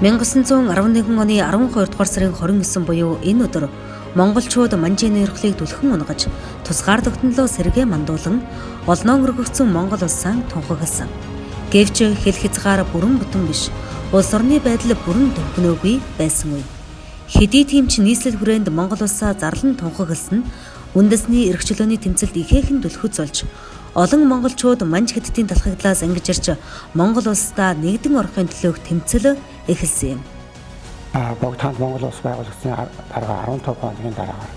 1911 оны 12 дугаар сарын 29 буюу энэ өдөр монголчууд манжийн нойрхлыг түлхэн унгаж тусгаар тогтнолоо сэргээ мандуулан олноон өргөгдсөн Монгол улсаа тунхагласан. Гэвч хэл хязгаар бүрэн бүтэн биш. Улс орны байдал бүрэн төвхнөөгүй байсан үе. Хэдий тийм ч нийслэл хүрээнд Монгол улсаа зарлан тунхагласан нь үндэсний эрх чөлөөний тэмцэлд ихээхэн түлхэж болж олон монголчууд манж хэдтийн талхагдлаас ангиж ирж Монгол улсдаа нэгдэн орохын төлөөх тэмцэл эхэлсэн юм. Богдхаанд Монгол улс байгуулагдсны дараа 15 хоногийн дараагаар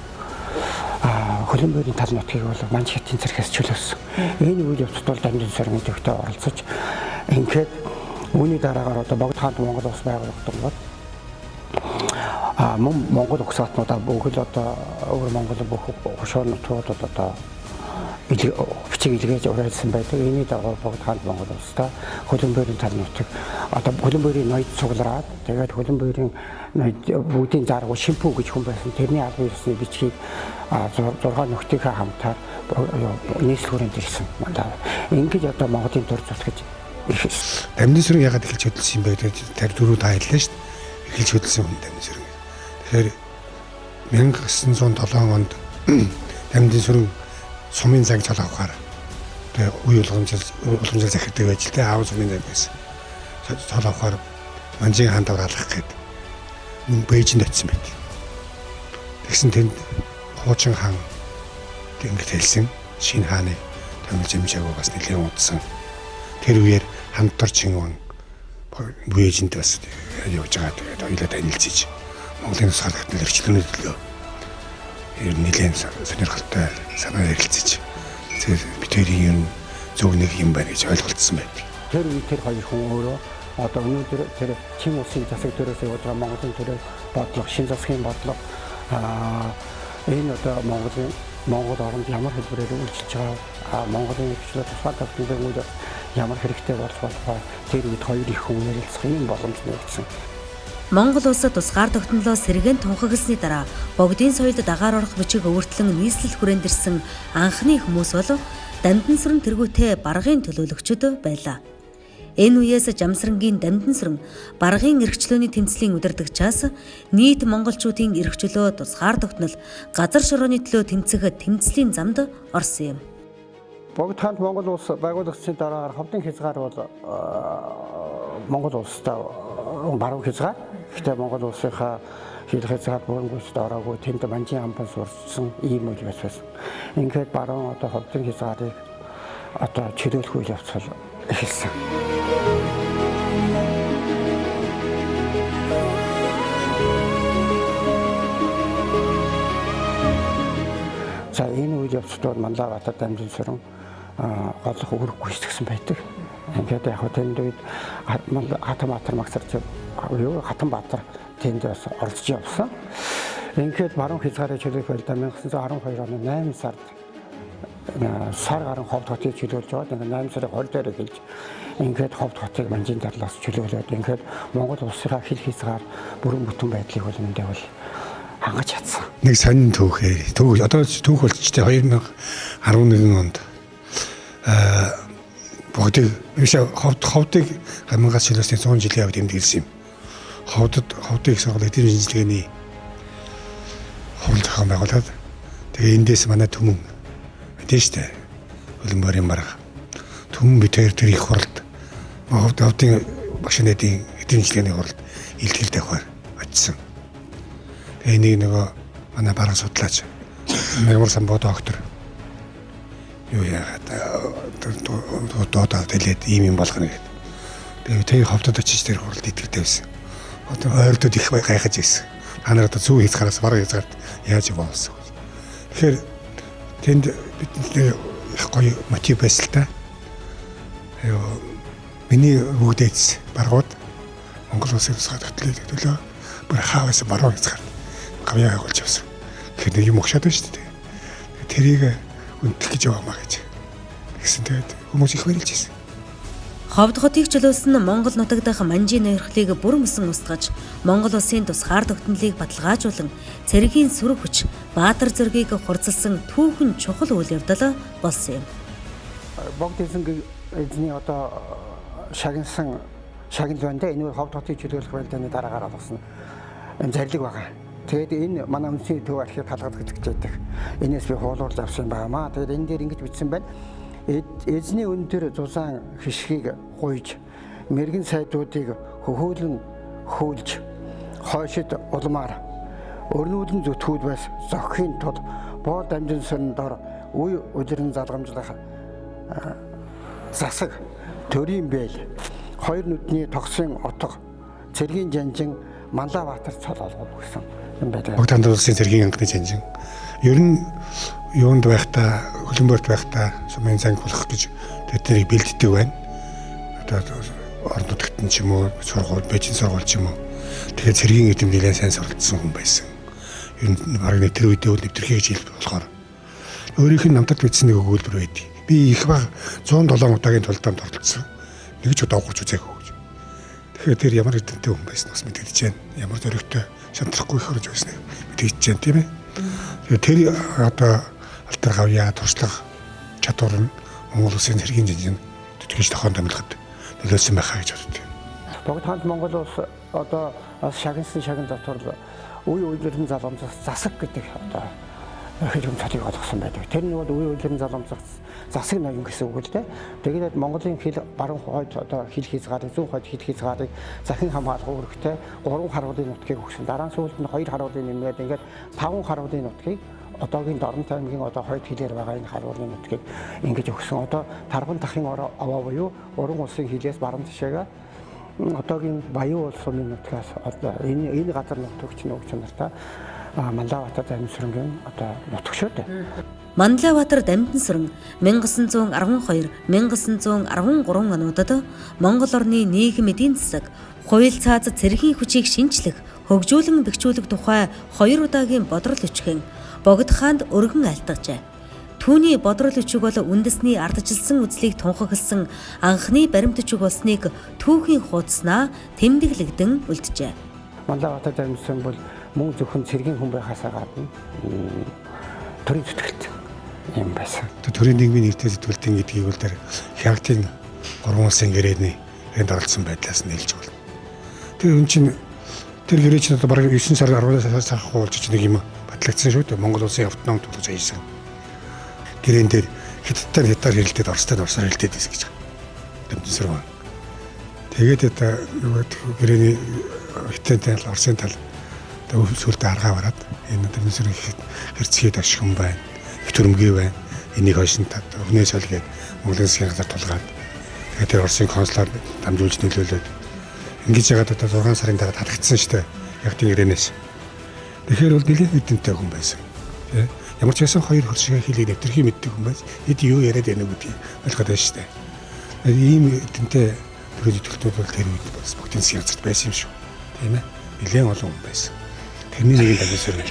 хөлбөмбөгийн тал нутгийг бол манж хэдтийн зэрэгс чөлөөсөн. Энэ үйл явцад бол дамжин сөргийн төвтэй оролцож ингээд үүний дараагаар одоо Богдхаанд Монгол улс байгуулагдсан бол Монгол угсаатнуудаа бүгд одоо өөр Монголын бүх хошоо нутгуудад одоо бичиг илгээж уриалсан байдаг. Энэний дагуу Богдхаанд Монгол улстай хөлбөмбөгийн тал нутаг одоо хөлбөмбөгийн ноёд цуглараад тэгээд хөлбөмбөгийн бүгдийн заргуу шимпүү гэж хүн байсан. Тэрний албан ёсны бичгийг 6 нөхдийнхээ хамтаар нийслэл хүрээнд ирсэн. Ингэж одоо Монголын төр зүтгэж ирсэн. Дамжин сүрэн ягаад эхэлж хөдөлсөн юм бэ гэдэг тэр дөрөв таайлаа шүү дээ. Эхэлж хөдөлсөн хүн дамжин сүрэн. Тэгэхээр 1907 онд дамжин сүрэн сумын цаг цалгахаар тэгээ үе уламжлал захирдаг байж л тэ аав сумын цаг байсан. Цалгахаар манжийн хаан давраалах гээд Бээжинд очсон байт. Тэгсэн тэнд хуучин хаан ингэж хэлсэн шинэ хааны тамил жимжээгөө бас нэлээд унтсан. Тэр үеэр хамтар Чингүн Бээжинд бас явж байгаа. Тэгээд хоёулаа танилцж Монголын тусгаар тогтнол эрхчлөөний төлөө нэлээд сонирхолтой санаа ярилцж тэр бидний юм зөв нэг юм байна гэж ойлголцсон байт. Тэр үе тэр хоёр хүн өөрөө одоо өнөөдөр тэр Чин улсын засаг төрөөс явж байгаа Монголын төрөө бодлого, шин засгийн бодлого энэ одоо Монгол оронд ямар хэлбэрээр үйлчилж байгаа Монголын эрхчлөө тусгаар тогтнолын үйл ямар хэрэгтэй болох тэр үед хоёр их хүн ярилцах юм боломж нэгдсэн. Монгол улсад тусгаар тогтнолоо сэргээн тунхагласны дараа богдын соёлд дагаар орох бичиг өвөртлөн нийслэл хүрээнд ирсэн анхны хүмүүс бол Дамжин сүрэн тэргүүтээ баргын төлөөлөгчд байлаа. Энэ үеэс Жамсрангийн Дамжин сүрэн баргын эрх чөлөөний тэмцлийн удирдагчаас нийт монголчуудын эрх чөлөө тусгаар тогтнол газар шорооны төлөө тэмцэх тэмцлийн замд орсон юм. Богдхаанд Монгол улс байгуулагдсны дараагаар ховдын хязгаар бол Монгол улстай баруун хязгаар. Гэхдээ Монгол улсынхаа хил хязгаар бүрэнгүйцэд ороогүй тэнд манжийн амбан сурсан ийм үйл байсан. Ингээд баруун одоо ховдын хязгаарыг одоо чөлөөлөх үйл явц эхэлсэн. За энэ үйл явцад Манлаа Батар Дамжин сүрэн голох өрг гүйцэтгсэн байдаг. Ингээд яг тэнд үед Хатанбаатар магсарч Хатанбаатар тэнд бас оролцож явсан. Ингээд баруун хязгаарыг чөлөөлөх байлдаа 1912 оны 8 сард сар гарan ховд хотыг чөлөөлж аваад ингээд 8 сарын 20 дээр гэлж ингээд ховд хотыг манжийн талаас чөлөөлөөд ингээд Монгол улсынхаа хил хязгаар бүрэн бүтэн байдлыг бол эндээ бол хангаж чадсан. Нэг сонин түүхээр. Одоо түүх болчтой 2011 онд богдыг ховдыг хамгаас чөлөөсний 100 жилийн явд эмдэглэсэн юм. Ховдыг сургууль эдийн шинжилгээний хурал зохион байгуулад тэгээ эндээс манай түмэн мэдэн штэ. Хөлбөмбөгийн бараг. Түмэн бид тэр их хуралд ховдын машинын эдийн шинжилгээний хуралд илтгэл тавихаар очсон. Тэгээ нөгөө манай бараг судлаач Мягмар Самбоо доктор юу яагаад дуудаад хэлээд ийм юм болгоно гэдэг. Тэгээ тэр ховдод очиж тэр хуралд итгэл тавьсан. Одоо ойрдод их гайхаж ирсэн. Та нар одоо зүүн хязгаараас баруун хязгаарт яаж явуулсан. Тэгэхээр тэнд бидний их гоё мотив байсан л та. Миний бүгдээц баргууд Монгол улсын тусгай тогтнолын төлөө бүр хааваас баруун хязгаарт гавьяа явуулж явсан. Тэгэхээр нэг юм огшоод байна шүү дээ. Тэрийг үнэлэх гэж яваамаа гэж. Тэгсэн тэгээд хүмүүс их баярлж ирсэн. Ховд хотыг чөлөөсөн Монгол нутаг дахь манжийн нойрхлыг бүр мөсөн устгаж Монгол улсын тусгаар тогтнолыг баталгаажуулан цэргийн сүрэг хүч Баатар зөргийг хурцлсан түүхэн чухал үйл явдал болсон юм. Богд эзний одоо шагнасан шагнал байна да. Энэ ховд хотын чөлөөлөх барилдааны дараагаар олгосон зарлиг байгаа. Тэгээд энэ манай үндэсний төв архив талгад гэж байдаг. Энээс би хуулуулж авсан байнамаа. Тэгээд энэ дээр ингэж бичсэн байна. Эзний өндөр зузаан хишгийг гуйж, мэрэгэн сайдуудыг хөхөөлөн хөөлж, хойшид улмаар өрнүүлэн зүтгүүд бас зохихын тулд боо дамжин сүрэн дор үе удирн залгамжлах засаг төрийн бэл хоёр нүдний тогсын отго цэргийн жанжин Манлайбаатар цол олгов гэсэн юм байдаг. Богдхан улсын цэргийн анхны жанжин. Ер нь юунд байхдаа хөлбөмбөрт байхдаа сумын занг болох гэж тэднийг бэлддэг байна. Одоо орон нутгад ч юм уу сургууль, бэжин сургууль ч юм уу. Тэгэхээр цэргийн эдэм нэлээд сайн суралцсан хүн байсан. Ер нь баг нэг тэр үедээ нэвтрхий гэж хэлбэр болохоор өөрийнх нь намтад бичсэн нэг өгүүлбэр байдгийг. Би их баг 107 удаагийн тулдаанд оролцсон. Нэг ч удаа гурч үзээгүй гэж. Тэгэхээр тэр ямар эдэнтэй хүн байсан бас мэдэгдэж байна. Ямар зөрөгтэй шантрахгүй их орж байсныг мэдэгдэж байна тийм ээ. Тэгэхээр тэр одоо алтар гавьяа туршлага чадвар нь Монгол улсын цэргийн жанжин тэтгэж тохион томилоход нөлөөлсөн байхаа гэж боддог. Богдханд Монгол улс одоо шагнасан шагнал дотор үе удирдсан залгамжлах засаг гэдэг одоо хэлбэр цодыг олгосон байдаг. Тэр нь бол үе удирдсан залгамжлах засаг ноён гэсэн үг л дээ. Тэгээд Монголын хил баруун хойд одоо хил хязгаарыг зүүн хойд хил хязгаарыг захин хамгаалах үүрэгтэй 3 харуулын нутгийг өгсөн. Дараа нь сүүлд нь 2 харуулын нэмээд ингээд 5 харуулын нутгийг одоогийн Дорнот аймгийн одоо хойд хилээр байгаа энэ харуулын нутгийг ингэж өгсөн. Одоо Тарбан дахин овоо буюу уран улсын хилээс баруун тишээгээ одоогийн Баян улс сумын нутгаас одоо энэ газар нутгч нөгч нартай Манлайбаатар дамжин сүрэнгийн одоо нутг шүү дээ. Манлайбаатар дамжин сүрэн 1912, 1913 онуудад Монгол орны нийгэм эдийн засаг, хууль цааз цэргийн хүчийг шинжлэх, хөгжүүлэн бэхжүүлэх тухай 2 удаагийн бодрол өчгөн Богдхаанд өргөн айлтгажээ. Түүний бодрол өчиг бол үндэсний ардчилсан үзлийг тунхагласан анхны баримт өчиг болсныг түүхийн хуудаснаа тэмдэглэгдэн үлджээ. Манлайбаатар дамжин сүрэн бол мөн зөвхөн цэргийн хүн байхаасаа гадна төрийн зүтгэлт юм байсан. Төрийн нийгмийн нэртэй зүтгэлтийн гэдгийг бол тэр хягтын 3 улсын гэрээний энд оролцсон байдлаас нь хэлж байна. Тэр үн чинь тэр гэрээ чинь одоо бараг 9 сар 10 сар хуулж нэг юм батлагдсан шүү дээ. Монгол улсын автономи төлөж ажилласан. Гэрээн дээр хятадтай хятаар хэрэлдээд Оростой орсоор хэрэлдээд байсан гэж байна. Дамжин сүрэн. Тэгээд одоо нөгөө гэрээний хятадын тал Оросын тал сүлдө аргаа бараад энэ дамжин сүрэн хэрцгээд ашиг хүн байна. Их төрөмгөө байна. Энийг хойшин өвнөөс олгээд Монголын засгийн газар тулгаад тэгээд тэр Оросын консулаар дамжуулж нөлөөлөөд ингэж яагаад одоо 6 сарын дараа татагдсан шүү дээ. Ягтын гэрээнээс. Тэгэхээр бол нэлээд эдэнтэй хүн байсан. Тэ? Ямар ч байсан хоёр хөршиг хэлийг нэвтрхий мэддэг хүн байж хэд юу яриад байна гэдгийг ойлгоод байна шүү дээ. Ийм эдэнтэй төрөний төлтүүд бол тэр үед бас бүгдийн засгийн газарт байсан юм шүү. Тийм ээ. Нэлээд олон хүн байсан. Тэрний нэг л дамжин сүрэн.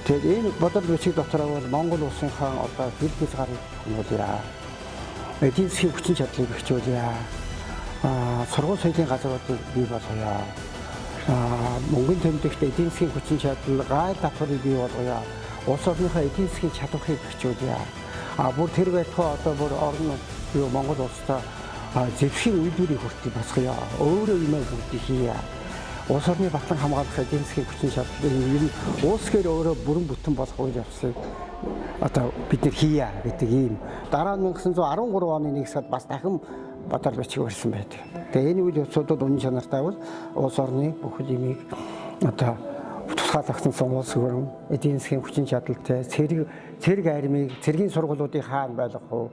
Тэгээд энэ бодрол өчиг дотор бол Монгол улсынхаа одоо хил хязгаарыг томруулъя. Эдийн засгийн хүчин чадлыг бэхжүүлъя. Сургууль соёлын газруудыг бий болгоё. Мөнгөний тэмдэгт эдийн засгийн хүчин чадал гайл татварыг бий болгоё. Улс орныхоо эдийн засгийн чадварыг бэхжүүлъя. Бүр тэр байтугай одоо бүр орон юу Монгол улстай зэвсгийн үйлдвэрийг хүртэх босгоё. Өөрөө юмаа бүгдийг хийе. Улс орны батлан хамгаалах эдийн засгийн хүчин чадлыг ер нь уусгээр өөрөө бүрэн бүтэн болох үйл явцыг одоо бид нар хийе гэдэг ийм. Дараа нь 1913 оны 1 сард бас дахин бодрол бичиг барьсан байдаг. Тэгээ энэ үйл явцуудад үнэн чанартай бол улс орны бүхэл юмыг одоо тусгаалгасан улс гүрэн эдийн засгийн хүчин чадалтай цэрэг армийг цэргийн сургуулиудыг хаана байлгах вэ?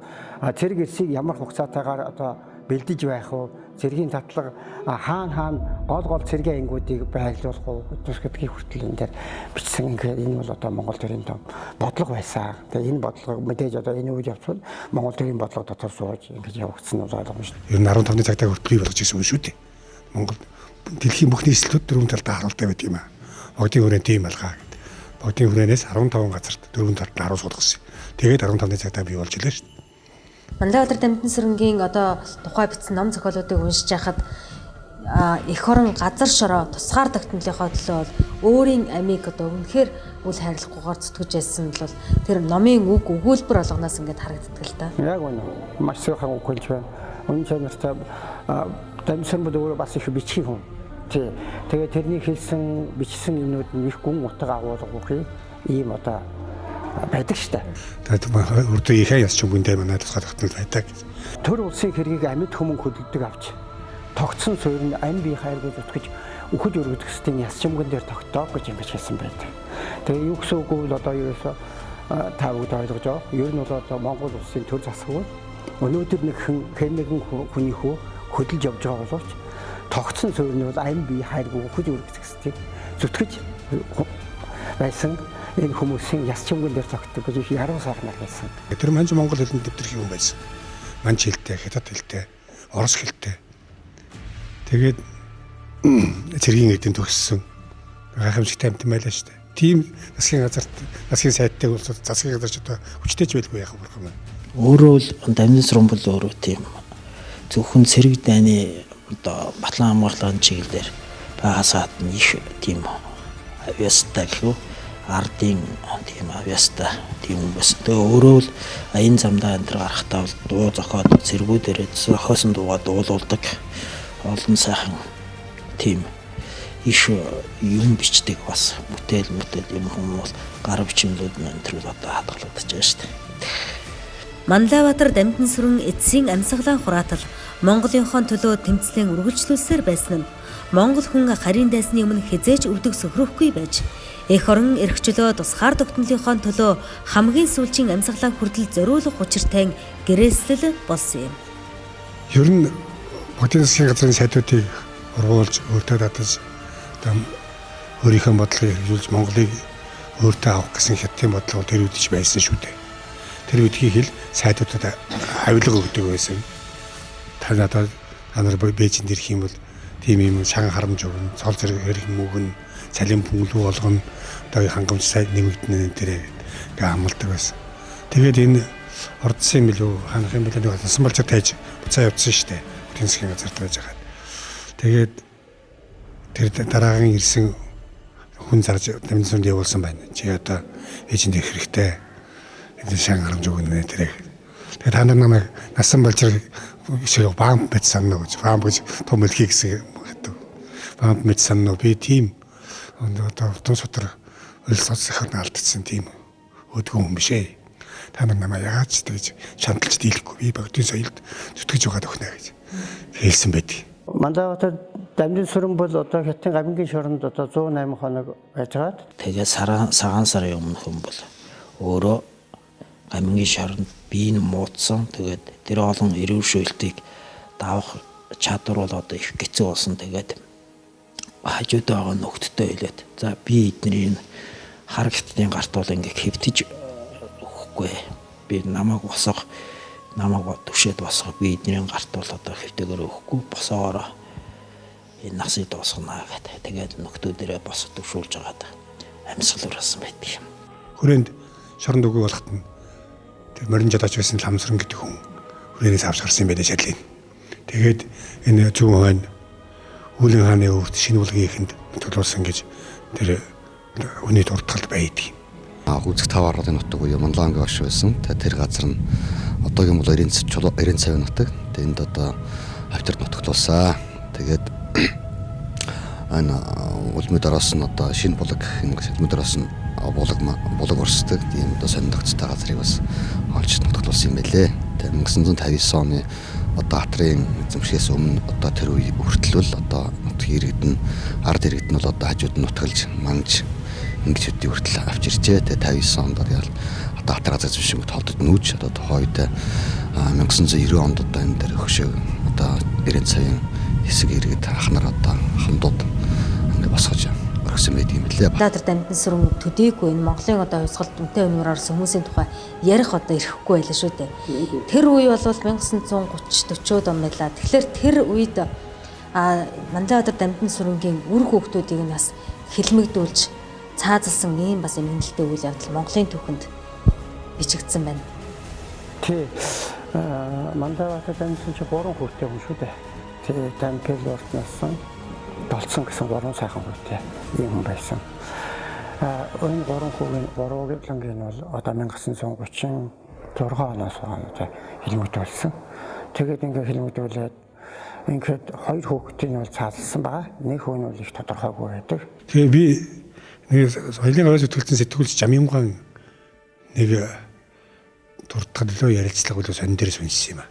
Цэрэг эрсийг ямар хугацаатайгаар одоо бэлдэж байх вэ? Цэргийн татлага хаана гол цэргийн ангиудыг байрлуулах уу гэдгийг хүртэл энэ дээр бичсэн. Ингээд энэ бол одоо Монгол төрийн том бодлого байсан. Тэгээ энэ бодлогыг мэдээж одоо энэ үйл явц бол Монгол төрийн бодлого дотор сууж ингэж явагдсан нь ойлгомжтой. Ер нь 15-ны цагтаа хүртэл болгож ирсэн юм шүү дээ. Монгол дэлхийн бүх нийслэлүүд дөрвөн талдаа харуултай байт юм аа. Богдын хүрээнд тийм алгаа гэдэг. Богдын хүрээнээс 15 газарт дөрвөн талд нь харуул суулгасан. Тэгээд 15-ны цагтаа бий болж илээ шүү дээ. Манлайбаатар дамжин сүрэнгийн одоо тухай бичсэн ном зохиолуудыг уншиж байхад эх орон газар шороо тусгаар тогтнолынхоо төлөө бол өөрийн амийг одоо үнэхээр үл хайрлахгүйгээр зүтгэж байсан бол тэр номын үг өгүүлбэр болгоноос ингээд харагддаг л та. Яг үнэ. Маш сайхан үг хэлж байна. Үнэн чанартай Дамжинсрын бол өөрөө бас их бичгийн хүн. Тий. Тэгээд тэрний хэлсэн бичсэн юмнууд нь их гүн утга агуулгагүй ийм одоо байдаг штэ. Тэгээд урд ихэ ясч бүндээ манай тусгай тогтнол байдаг. Төр улсын хэргийг амьд хүмүүн хөдөлдөг авч тогтсон суурь нь ам бие хайргүй зүтгэж үхэж өргөдөхсдийн ясчмгэн дээр тогтоог гэж ингэж хэлсэн байдаг. Тэгээ юу гэсэн үг вэ одоо ерөөсө та бүгд ойлгож байгаа. Ер нь бол одоо Монгол улсын төр засаг бол өнөөдөр нэгэн хүний хөө хөдөлж явж байгаа боловч тогтсон суурь нь бол ам бие хайргүй үхэж өргөдөхсдийг зүтгэж байсан энэ хүмүүсийн ясчмгэн дээр тогтдог гэж их яруу сайхнаар хэлсэн. Тэр манж Монгол хэлний дэвтэрх юм байсан. Манж хэлтэй, хятад хэлтэй, орос хэлтэй. Тэгээд цэргийн эдийн төгссөн гайхамшигтай амт байлаа шүү дээ. Тийм засгийн газарт засгийн сайттай бол засгийн газар ч одоо хүчтэйч байлгүй яах вэ юм. Өөрөө л Дамжинсрын бол өөрөө тийм зөвхөн цэрэг дайны одоо батлан хамгааллын чиглэлээр багасаад нь их тийм авьяастай гэх үү ардын тийм авьяастай тийм бас тэгээ өөрөө л аян замдаа энэ төр гарахтаа бол дуу зохиод цэргүүдээрээ зохиосон дуугаа дуулуулдаг олон сайхан тийм иш юм бичдэг бас бүтээл юм хүмүүс гар бичмлүүд энэ төр одоо хадгалагдаж байгаа шүү дээ. Манлайбаатар Дамжинсрын эцсийн амьсгалаа хураатал Монголынхон төлөө тэмцлийн үргэлжлүүлсээр байсан нь Монгол хүн харийн дайсны өмнө хизээж өвдөг сөхрөхгүй байж эх орон эрхчлөө тусгаар тогтнолынхон төлөө хамгийн сүүлчийн амьсгалаа хүртэл зориулах учиртай гэрээслэл болсон юм. Ер нь Хотын засгийн газрын сайтуудыг ургуулж өөртөө татаж өөрийнхөө бодлогыг хэрэгжүүлж Монголыг өөртөө авах гэсэн хятадын бодлого тэр үед ч байсан шүү дээ. Тэр үдхийг хэл сайтуудад авилга өгдөг байсан. Та нар Бээжинд ирэх юм бол тийм юм шаган харамж өгнө, цол зэрэг хэрэг мөгн, цалин бүнглүү болгоно, одоо хангамж сайн нэмэгдэнэ тэрэ гээ амлдаг байсан. Тэгээд энэ ордсын билүү ханах юм билүү насан болчоо тайж буцаа явуулсан шүү дээ. Тэнцгийн газарт байж байгаа. Тэгээд тэр дараагийн ирсэн хүн зарж Дамжинсранд явуулсан байна. Чи одоо Бээжинд ирэх хэрэгтэй. Энэ шаган харамж өгнө тэрэ. Тэгээд та нар намайг насан болчоо шиг баам бит санна гэж баам гэж том хэлхий гэсэн гэдэг. Баам бит санна би тийм одоо тун сутар ойлсоцсохоор алдсан тийм өдгөн хүн биш ээ. Та нар намайг яагаад ч тэгж шанталж дийлэхгүй би богдын соёлд зүтгэж байгаа дөхнө гэж хэлсэн байдаг. Манлайбаатар Дамжинсрын бол одоо Хятадын гамингийн шоронд одоо 108 хоног байжгаад тэгээ сагаан сарын өмнөх юм бол өөрөө гамингийн шоронд биеийн муудсан тэгээд тэр олон эрүүл шүүлтийг давах чадвар бол одоо их хэцүү болсон. Тэгээд хажууд байгаа нөхдөдөө хэлээд за би эдний хар Хятадын гарт бол ингээ хэвтэж өгөхгүй. Би намайг түшээд босгох би эдний гарт бол одоо хэвтэйгээр өгөхгүй босоороо энэ насыг дуусгана гэдэг. Тэгээд нөхдүүдэрээ босод төвшүүлж байгаад амьсгал урасан байдаг юм. Хүрээнд шоронд өгөө болохт нь тэр морин жадаач байсан Ламсран гэдэг хүн хүрээнээс авч гарсан юм байдаг шалгын. Тэгээд энэ зүүн хойно Үүлэн хааны өвөрт шинэ булгийнхынд төлөвлөсөн гэж тэр хүний дуртгалд байдаг. Үзэг 5 ардын нутаг буюу Манлангийн ош байсан. Тэр газар нь одоогийн бол 90 цавын нутаг. Энд одоо хавтард нутагтулсан. Тэгээд энэ улмыдараас нь одоо шинэ булаг гэх юм шиг улмыдараас нь булаг урсдаг тийм одоо сониндогцтой газрыг бас олж нутагтулсан юм байлээ. Тэр 1959 оны одоо хатрын эзэмшгээс өмнө одоо тэр үе хүртэл бол одоо нутгийн иргэд нь ард иргэд нь бол одоо хажууд нь нутгалж манж ингэж үдий хүртэл авч иржээ. Тэгээ 59 онд одоо хатар газар эзэмшиг толдод нүүж одоо тухайд 1990 онд одоо энэ дээр хөшөө одоо 90 цагийн хэсэг иргэд ах нар одоо хамдууд ингэ босгож орхисон байдаг юм лээ. Манлайбаатар Дамжинсрын төдийгүй энэ Монголын одоо хувьсгалд үнэтэй өнөөр орсон хүмүүсийн тухай ярих одоо ирэхгүй байлаа шүү дээ. Тэр үе бол 1930-40-од он байлаа. Тэгэхээр тэр үед Манлайбаатар Дамжинсрынгийн үр хүүхдүүдийг нь бас хэлмэгдүүлж цаазалсан ийм бас эмгэнэлтэй үйл явдал Монголын түүхэнд бичигдсэн байна. Тий. Манлайбаатар Дамжинсрын 3 хүүхдтэй хүн шүү дээ. Тий, Дампел ордносон болцсон гэсэн 3 сайхан хүүхдтэй юм хүн байсан. Энэ 3 хүүгийн бол одоо 1936 оноос хойш хэлмэгдүүлсэн. Тэгээд ингээ хэлмэгдүүлээд ингээд хоёр хүүхдийн бол цаалсан байгаа. Нэг хүн бол их тодорхойгүй байдаг. Тэгээ би нэг соёлын аваад зүтгэлцэн сэтгүүлч Жамимгаан нэг дурдгал лөө ярилцлага болоо сонин дээрс уншсан юм а.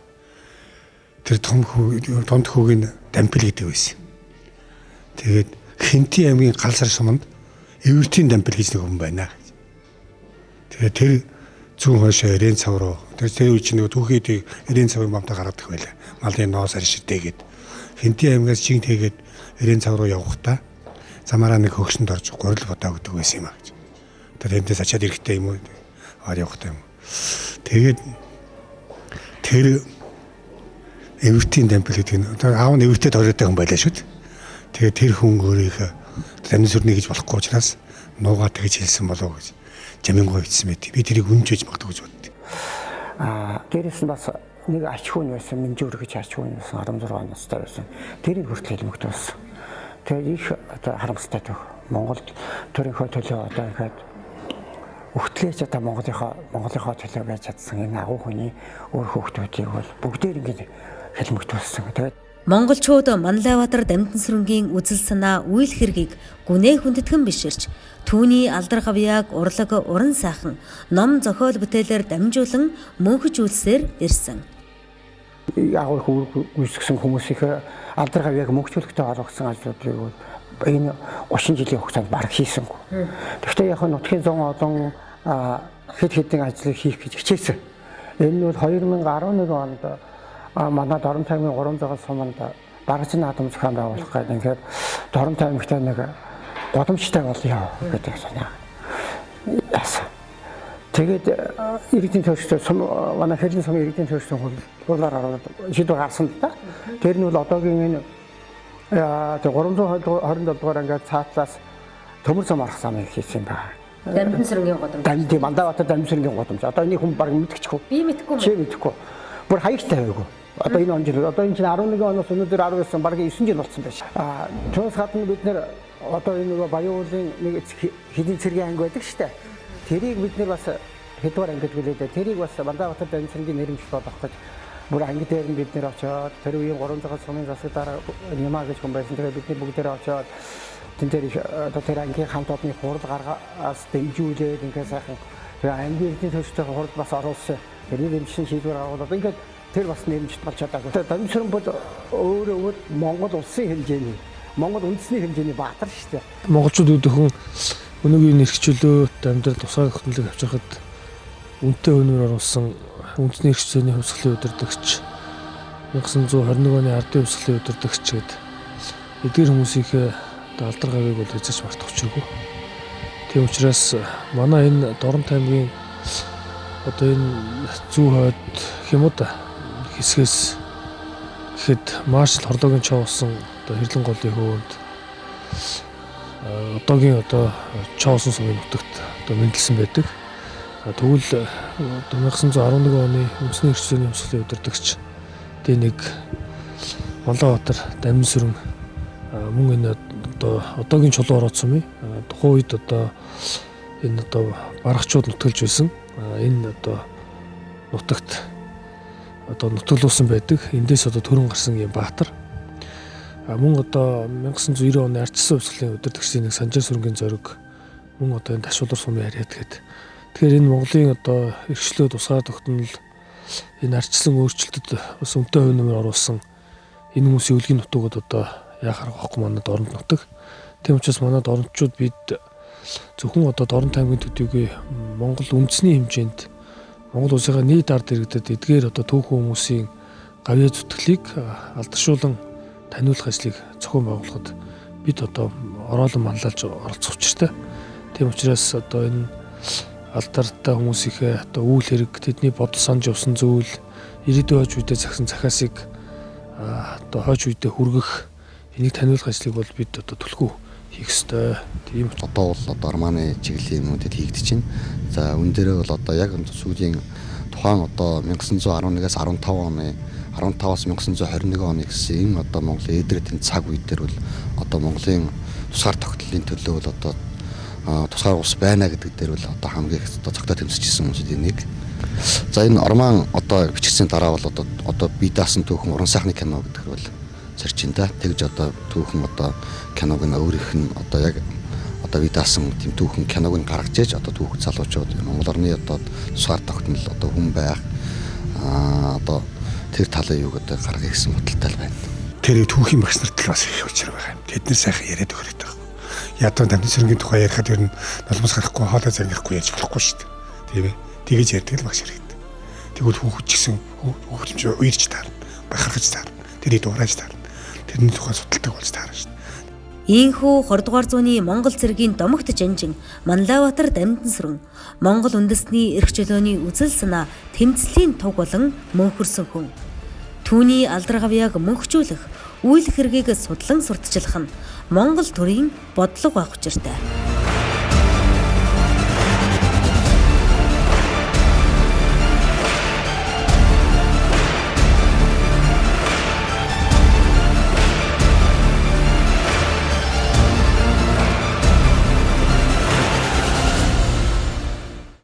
Тэр томд хүүгийн дампил гэдэг байсан. Тэгээд Хинти аймгийн Галсар суманд эвэртийн дампил гэж нэг хүн байна. Тэгээд тэр зүүн хойшоо Эрен цав руу тэр үе чинь нэг түүхийд Эрен цавын бамтаа гаргадаг байлаа. Малын ноос арширтэйгээд Хинти аймгаас жин тэгээд Эрен цав руу явахдаа замаараа нэг хөгшөнд орж гурил бодоо өгдөг байсан юм а гэж. Тэгээд эндээс ачаад ирэхтэй юм уу? Аваад явахтай юм. Тэгээд тэр эвэртийн дампил гэдэг нь аав нь эвэртэд оройтой хүн байлаа шүү дээ. Тэгээд тэр хүн өөрийнхөө тамин сүрний гэж болохгүй учраас нуугаа тэгж хэлсэн болов уу гэж Жамингоо хэлсэн мэт. Би тэрийг үнжиж магадгүй гэж боддог. Дээрээс нь бас нэг ач хүн байсан, Минжүүр гэж ач хүн байсан 16 настай байсан. Тэрийг хүртэл хэлмэгтэй байсан. Тэгээд их харамстай төг. Монголд төрийнхөө төлөө одоо ихэд өгтлээч одоо Монголынхоо төлөө байж чадсан энэ агуу хүний өөр хүүхдүүдийг бол бүгдээр ингэж хэлмэгтэй болсон. Тэгээд Монголчууд Манлайбаатар Дамжин сүрэнгийн үзэл санаа үйл хэргийг гүнээ хүндэтгэн биширч түүний алдар гавьяаг урлаг уран сайхан ном зохиол бүтээлээр дамжуулан мөнхөж үлсээр ирсэн. Агуу хүүг үүсгэсэн хүмүүсийн алдар гавьяаг мөнхжүүлэхдээ олгосон ажлуудыг энэ 30 жилийн хугацаанд бараг хийсэнгүй. Гэхдээ яг нутгийн 100 олон хэд хэдэн ажлыг хийх гэж хичээсэн. Энэ нь бол 2011 онд манай Дорнот аймгийн 300 суманд багц наадам зохион байгуулах гэдэг. Тэгэхээр Дорнот аймагтай нэг боломжтой болъё гэдэг санаа. Тэгээд иргэдийн төлөвшөлт манай хэрлэн сумын иргэдийн төлөвшөлт хуулиар ороод шийдвэр гарсан л да. Тэр нь бол одоогийн энэ 327 дугаар ангиад цаатлаас төмөр зам арах замыг хийсэн байна. Дамжин сүрэнгийн годамж. Дамжин Манлайбаатар Дамжин сүрэнгийн годамж. Одоо энэ хүн баг мэдчихгүй. Би мэдхгүй. Чи мэдхгүй. Бүр хаягтай байгагүй. Одоо энэ он жил одоо энэ чинь 11 оноос өнөөдөр 19 баг 9 жил болсон байж. Түүнээс гадна бид нэр одоо энэ нөгөө баян уулын нэг хэдийн цэргийн анги байдаг шүү дээ. Тэрийг бид нэр бас хэдвар ангид гэлээд тэрийг бас Манлайбаатар Дамжин сүрэнгийн нэрмжлэл болох гэж бүр анги дээр нь бид нэр очоод тэр үеийн 300 сумын засагтаар Нямаа гэж хүн байсан. Тэгээд бид бүгдээрээ очоод тэн дээр одоо тэр ангийн хамт олонны хурал гаргаас дэмжүүлээд ингээд сайхан тэр аймгийн иргэдийн төлөвшөлтөд хурал бас оруулсан. Тэрний дэмжин шийдвэр гаргуулад ингээд тэр бас нэрмжт болж чадаагүй. Дамжин сүрэн бол өөрөө Монгол улсын хэмжээний Монгол үндэсний хэмжээний баатар шүү дээ. Монголчууд өдөхөн өнөөгийн нэрхчлөөт амьдрал тусгай тогтнолыг авчирхад үнэтэй өнөөр оруулсан үндэсний эрхчлөөний хувьсгалын удирдагч 1921 оны ардын хувьсгалын удирдагч гээд эдгээр хүмүүсийн алдар гавийг бол эзэж мартах учиргүй. Тийм учраас манай энэ Дорнот аймгийн одоо энэ зүү хойд хэмүүд хэсгээс гэхэд маршал хорлоогийн чав болсон одоо хэрлэн голын хөвөнд одоогийн одоо чавсан сумын нутагт одоо мэндэлсэн байдаг. Тэгвэл 1911 оны үндэсний эрхчлөөний хувьсгалын удирдагч Дэнийг Манлайбаатар Дамжин сүрэн мөн энэ одоо одоогийн чулуу ороод сумын тухайн үед одоо энэ одоо барагчууд нутгалж байсан. Энэ одоо нутагт одоо нутаглуулсан байдаг. Эндээс одоо төрөн гарсан юм баатар. Мөн одоо 1990 оны ардчилсан хувьсгалын удирдагчдын нэг Санжаар сүрэнгийн зориг мөн одоо энэ Ташуулар сумын харьяат гэдэг. Тэгэхээр энэ Монголын одоо эрхчлөө тусгай тогтнол энэ ардчилсан өөрчлөлтөд бас өмтэй хувь нэмэр оруулсан энэ хүмүүсийн үлгийн нутгууд одоо яхаар гохгүй манай Дорнот нутаг. Тийм учраас манай дорнотчууд бид зөвхөн одоо Дорнот аймгийн төдийгүй Монгол үндэсний хэмжээнд Монгол улсынхаа нийт ард иргэдэд эдгээр одоо түүхэн хүмүүсийн гавьяа зүтгэлийг алдаршуулан таниулах ажлыг зохион байгуулахад бид одоо ороолон манлайлж оролцох учиртай. Тийм учраас одоо энэ алдартай хүмүүсийнхээ одоо үйл хэрэг тэдний бодол санаж явсан зүйл ирээдүйн хойч үедээ загсан захаасыг одоо хойч үедээ хүргэх энийг таниулах ажлыг бол бид одоо түлхүү хийх ёстой. Тийм одоо бол одоо Арманы чиглэлийн юмнуудад хийгдэж байна. За үн дээрээ бол одоо яг сүүлийн тухайн одоо 1911-аас 15 оны 15-аас 1921 оны гэсэн энэ одоо Монголын эдрэтийн цаг үед дээр бол одоо Монголын тусгаар тогтнолын төлөө бол одоо тусгаар улс байна гэдэг дээр бол одоо хамгийн их одоо цогтой тэмцэжсэн хүмүүсийн нэг. За энэ Орман одоо бичигдсэний дараа бол одоо бие даасан түүхэн уран сайхны кино гэдэг бол зорж ин да. Тэгж одоо түүхэн одоо киног нь өөрийнх нь одоо яг одоо би даасан тийм түүхэн киног нь гаргаж ээж одоо түүх залуучууд Монгол орны одоо тусгаар тогтнол одоо хүн байх одоо тэр талын юг одоо гаргая гэсэн бодолтой байна. Тэр түүхийн багш нарт л бас их учир байгаа юм. Тэд нар сайхан яриад өгөх хэрэгтэй байна. Ядуу тамхи сэргийн тухай ярихад ер нь нулимс гарахгүй хоолой зангихгүй яаж болохгүй шүү дээ. Тийм ээ. Тэгэж ярьдаг л багш хэрэгтэй. Тэгвэл хүүхэд ч гэсэн хүүхэд ч уярч таарна, бахархаж таарна. Тэрийг дуурайж таарна. Тэрний тухай судалдаг болж таарна шүү дээ. Ийхүү 20 дугаар зууны Монгол цэргийн домогт жанжин Манлайбаатар Дамжин сүрэн Монгол үндэсний эрх чөлөөний үзэл санаа тэмцлийн туг болон мөнхөрсөн хүн. Түүний алдар гавьяаг мөнхжүүлэх үйл хэргийг судлан сурталчлах нь Монгол төрийн бодлого байх учиртай.